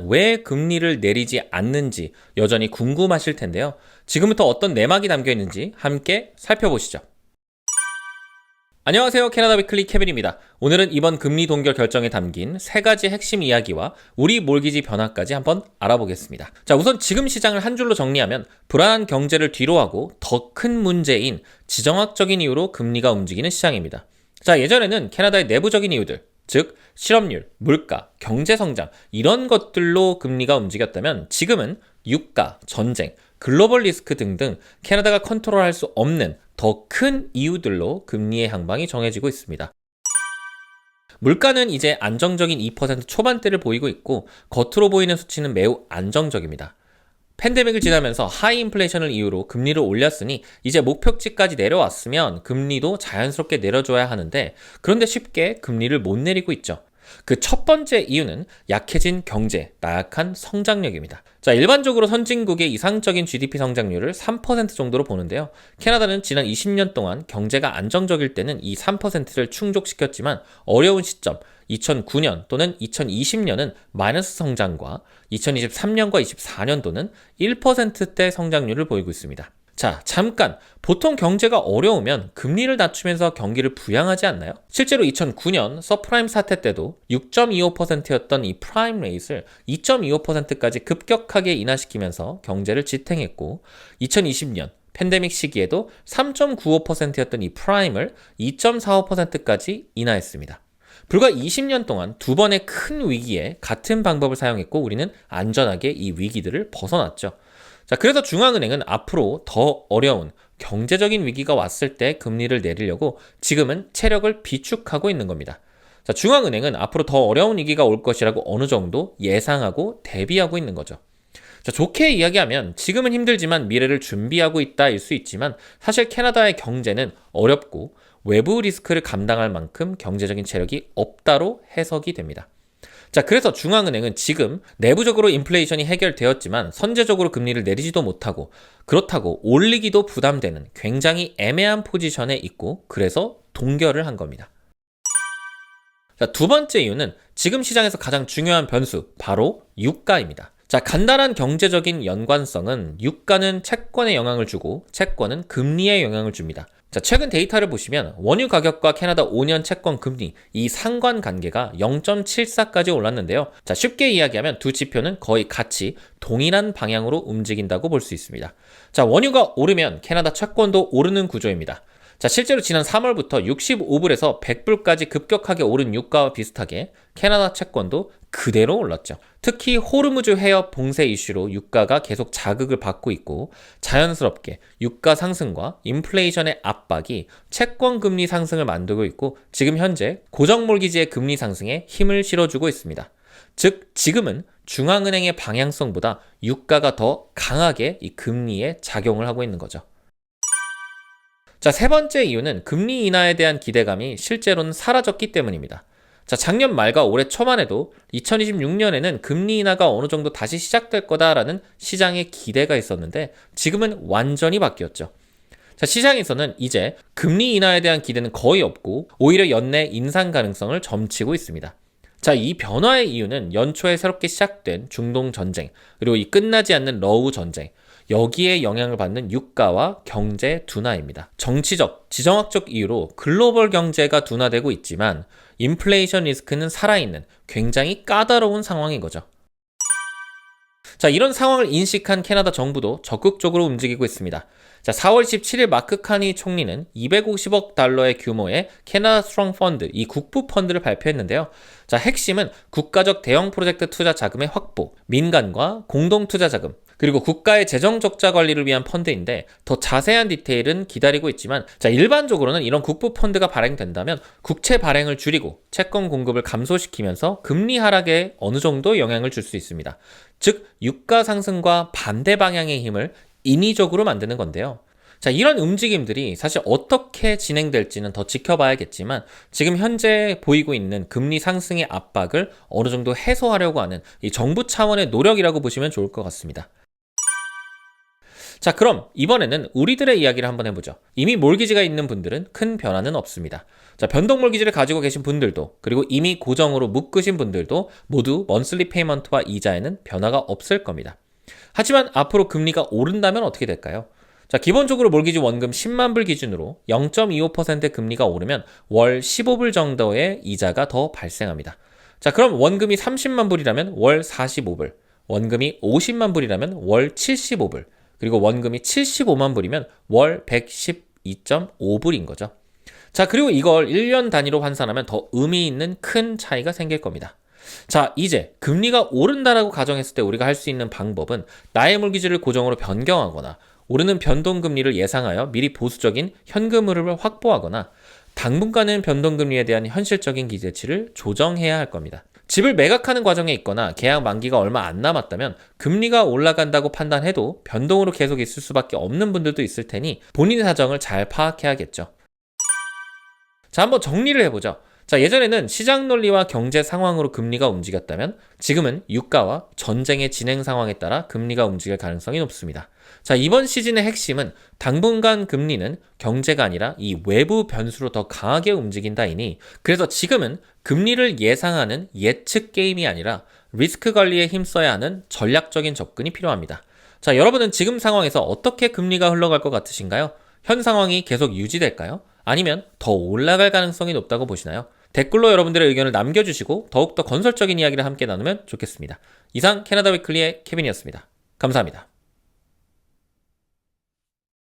왜 금리를 내리지 않는지 여전히 궁금하실 텐데요. 지금부터 어떤 내막이 담겨 있는지 함께 살펴보시죠. 안녕하세요. 캐나다 위클리 케빈입니다. 오늘은 이번 금리 동결 결정에 담긴 3가지 핵심 이야기와 우리 몰기지 변화까지 한번 알아보겠습니다. 자, 우선 지금 시장을 한 줄로 정리하면 불안한 경제를 뒤로하고 더 큰 문제인 지정학적인 이유로 금리가 움직이는 시장입니다. 자, 예전에는 캐나다의 내부적인 이유들, 즉 실업률, 물가, 경제성장 이런 것들로 금리가 움직였다면 지금은 유가, 전쟁, 글로벌 리스크 등등 캐나다가 컨트롤할 수 없는 더 큰 이유들로 금리의 향방이 정해지고 있습니다. 물가는 이제 안정적인 2% 초반대를 보이고 있고 겉으로 보이는 수치는 매우 안정적입니다. 팬데믹을 지나면서 하이 인플레이션을 이유로 금리를 올렸으니 이제 목표치까지 내려왔으면 금리도 자연스럽게 내려줘야 하는데 그런데 쉽게 금리를 못 내리고 있죠. 그 첫 번째 이유는 약해진 경제, 나약한 성장력입니다. 자, 일반적으로 선진국의 이상적인 GDP 성장률을 3% 정도로 보는데요. 캐나다는 지난 20년 동안 경제가 안정적일 때는 이 3%를 충족시켰지만 어려운 시점, 2009년 또는 2020년은 마이너스 성장과 2023년과 24년도는 1%대 성장률을 보이고 있습니다. 자, 잠깐. 보통 경제가 어려우면 금리를 낮추면서 경기를 부양하지 않나요? 실제로 2009년 서프라임 사태 때도 6.25%였던 이 프라임 레이트를 2.25%까지 급격하게 인하시키면서 경제를 지탱했고 2020년 팬데믹 시기에도 3.95%였던 이 프라임을 2.45%까지 인하했습니다. 불과 20년 동안 두 번의 큰 위기에 같은 방법을 사용했고 우리는 안전하게 이 위기들을 벗어났죠. 자, 그래서 중앙은행은 앞으로 더 어려운 경제적인 위기가 왔을 때 금리를 내리려고 지금은 체력을 비축하고 있는 겁니다. 자, 중앙은행은 앞으로 더 어려운 위기가 올 것이라고 어느 정도 예상하고 대비하고 있는 거죠. 자, 좋게 이야기하면 지금은 힘들지만 미래를 준비하고 있다일 수 있지만 사실 캐나다의 경제는 어렵고 외부 리스크를 감당할 만큼 경제적인 체력이 없다로 해석이 됩니다. 자, 그래서 중앙은행은 지금 내부적으로 인플레이션이 해결되었지만 선제적으로 금리를 내리지도 못하고 그렇다고 올리기도 부담되는 굉장히 애매한 포지션에 있고 그래서 동결을 한 겁니다. 자, 두 번째 이유는 지금 시장에서 가장 중요한 변수, 바로 유가입니다. 자, 간단한 경제적인 연관성은 유가는 채권에 영향을 주고 채권은 금리에 영향을 줍니다. 자, 최근 데이터를 보시면 원유 가격과 캐나다 5년 채권 금리 이 상관관계가 0.74까지 올랐는데요. 자, 쉽게 이야기하면 두 지표는 거의 같이 동일한 방향으로 움직인다고 볼 수 있습니다. 자, 원유가 오르면 캐나다 채권도 오르는 구조입니다. 자, 실제로 지난 3월부터 65불에서 100불까지 급격하게 오른 유가와 비슷하게 캐나다 채권도 그대로 올랐죠. 특히 호르무즈 해협 봉쇄 이슈로 유가가 계속 자극을 받고 있고 자연스럽게 유가 상승과 인플레이션의 압박이 채권 금리 상승을 만들고 있고 지금 현재 고정 몰기지의 금리 상승에 힘을 실어주고 있습니다. 즉 지금은 중앙은행의 방향성보다 유가가 더 강하게 이 금리에 작용을 하고 있는 거죠. 자, 세 번째 이유는 금리 인하에 대한 기대감이 실제로는 사라졌기 때문입니다. 자, 작년 말과 올해 초만 해도 2026년에는 금리 인하가 어느 정도 다시 시작될 거다라는 시장의 기대가 있었는데 지금은 완전히 바뀌었죠. 자, 시장에서는 이제 금리 인하에 대한 기대는 거의 없고 오히려 연내 인상 가능성을 점치고 있습니다. 자, 이 변화의 이유는 연초에 새롭게 시작된 중동 전쟁, 그리고 이 끝나지 않는 러우 전쟁, 여기에 영향을 받는 유가와 경제 둔화입니다. 정치적, 지정학적 이유로 글로벌 경제가 둔화되고 있지만 인플레이션 리스크는 살아있는 굉장히 까다로운 상황인 거죠. 자, 이런 상황을 인식한 캐나다 정부도 적극적으로 움직이고 있습니다. 자, 4월 17일 마크 카니 총리는 250억 달러의 규모의 캐나다 스트롱 펀드, 이 국부 펀드를 발표했는데요. 자, 핵심은 국가적 대형 프로젝트 투자 자금의 확보, 민간과 공동 투자 자금, 그리고 국가의 재정 적자 관리를 위한 펀드인데 더 자세한 디테일은 기다리고 있지만 자, 일반적으로는 이런 국부 펀드가 발행된다면 국채 발행을 줄이고 채권 공급을 감소시키면서 금리 하락에 어느 정도 영향을 줄 수 있습니다. 즉 유가 상승과 반대 방향의 힘을 인위적으로 만드는 건데요. 자, 이런 움직임들이 사실 어떻게 진행될지는 더 지켜봐야겠지만 지금 현재 보이고 있는 금리 상승의 압박을 어느 정도 해소하려고 하는 이 정부 차원의 노력이라고 보시면 좋을 것 같습니다. 자, 그럼 이번에는 우리들의 이야기를 한번 해보죠. 이미 몰기지가 있는 분들은 큰 변화는 없습니다. 자, 변동 몰기지를 가지고 계신 분들도, 그리고 이미 고정으로 묶으신 분들도 모두 먼슬리 페이먼트와 이자에는 변화가 없을 겁니다. 하지만 앞으로 금리가 오른다면 어떻게 될까요? 자, 기본적으로 몰기지 원금 10만 불 기준으로 0.25% 금리가 오르면 월 15불 정도의 이자가 더 발생합니다. 자, 그럼 원금이 30만 불이라면 월 45불, 원금이 50만 불이라면 월 75불, 그리고 원금이 75만 불이면 월 112.5불인 거죠. 자, 그리고 이걸 1년 단위로 환산하면 더 의미 있는 큰 차이가 생길 겁니다. 자, 이제 금리가 오른다라고 가정했을 때 우리가 할 수 있는 방법은 나의 몰기지를 고정으로 변경하거나 오르는 변동금리를 예상하여 미리 보수적인 현금 흐름을 확보하거나 당분간은 변동금리에 대한 현실적인 기대치를 조정해야 할 겁니다. 집을 매각하는 과정에 있거나 계약 만기가 얼마 안 남았다면 금리가 올라간다고 판단해도 변동으로 계속 있을 수밖에 없는 분들도 있을 테니 본인의 사정을 잘 파악해야겠죠. 자, 한번 정리를 해보죠. 자, 예전에는 시장 논리와 경제 상황으로 금리가 움직였다면 지금은 유가와 전쟁의 진행 상황에 따라 금리가 움직일 가능성이 높습니다. 자, 이번 시즌의 핵심은 당분간 금리는 경제가 아니라 이 외부 변수로 더 강하게 움직인다이니, 그래서 지금은 금리를 예상하는 예측 게임이 아니라 리스크 관리에 힘써야 하는 전략적인 접근이 필요합니다. 자, 여러분은 지금 상황에서 어떻게 금리가 흘러갈 것 같으신가요? 현 상황이 계속 유지될까요? 아니면 더 올라갈 가능성이 높다고 보시나요? 댓글로 여러분들의 의견을 남겨주시고 더욱더 건설적인 이야기를 함께 나누면 좋겠습니다. 이상 캐나다 위클리의 케빈이었습니다. 감사합니다.